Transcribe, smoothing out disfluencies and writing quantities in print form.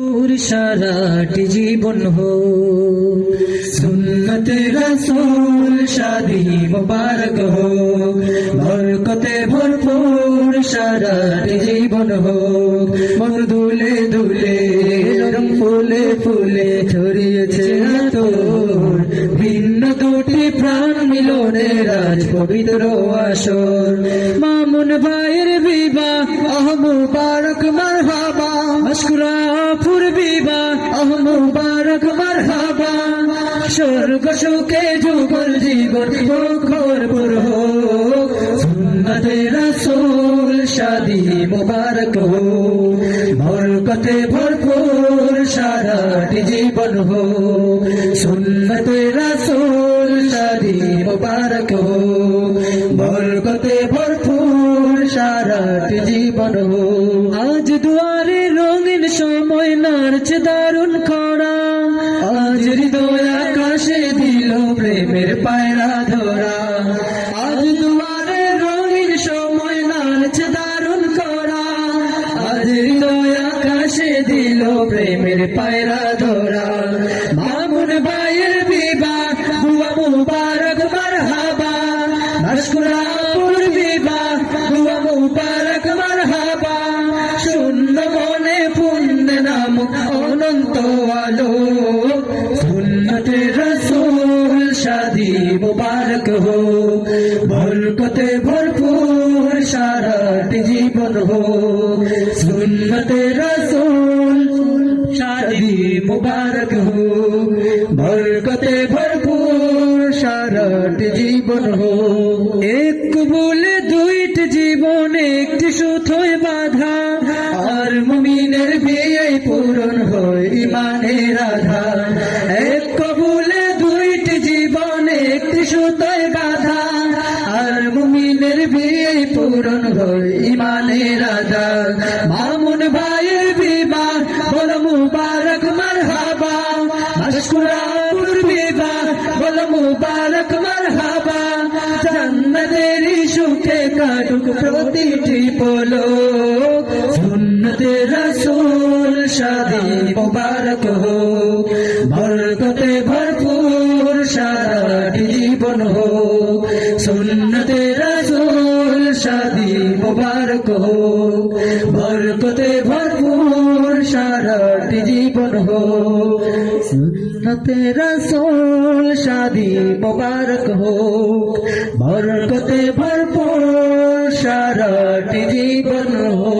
সারাটি জীবন হো সুন্নতে রাসূল শাদি মুবারক হো বরকতে ভরপুর সারাটি জীবন হো মন দুলে দুলে রং ফুলে ফুলে ছড়িয়েছে আতর ভিন্ন দুটি প্রাণ মিলনের আজ পবিত্র আসর মামুন ভাইয়ের বিবাহ মুবারক মারহাবা মাশকুরাপুর বিবাহ মুবারক মারহাবা স্বর্গ সুখে যুগল জীবন ভরপুর হোক সুন্নতে রাসূল শাদি মুবারক হো বরকতে ভরপুর সারাটি জীবন হো সুন্নতে রাসূল শাদি মুবারক হো বরকতে ভরপুর সারাটি জীবন হো আজ দুয়ারে রঙিন সময় নাড়ছে দারুণ খরা আজ হৃদয় আকাশে দিল প্রেমের পায়রা ধরা আজ দুয়ারে রঙিন সময় নাড়ছে দারুণ খরা আজ হৃদয় আকাশে দিল প্রেমের পায়রা ধরা মামুন ভাইয়ের বিবাহ হুয়া মুবারক মারহাবা মাশকুরাপুর বিবাহ হুয়া মুবারক মারহাবা শূন্য মনে পুণ্য নাম অনন্ত আলো সুন্নতে রাসূল শাদি মুবারক হো বরকতে ভরপুর সারাটি জীবন হো সুন্নতে রাসূল শাদি মুবারক হো বরকতে ভরপুর সারাটি জীবন হো এক বলে দুইটি জীবন একটি সুতোয় বাঁধা আর মুমিনের বিয়ে পূরণ হয় ইমানের আধার এক কবুলে দুইটি জীবন একটি সুতোয় বাঁধা আর মুমিনের বিয়ে পূরণ হয় ইমানের আধার মামুন ভাইয়ের বিবাহ বলো মুবারক মারহাবা মাশকুরাপুর বিবাহ বলো মুবারক মারহাবা জান্নাতের সুখে কাটুক প্রতিটি পলক সুন্নতে রাসূল শাদি মুবারক হো বরকতে ভরপুর সারাটি জীবন হো সুন্নতে রাসূল শাদি মুবারক হো বরকতে ভরপুর সারাটি জীবন হো সুন্নতে রাসূল শাদি মুবারক হো বরকতে ভরপুর সারাটি জীবন হো।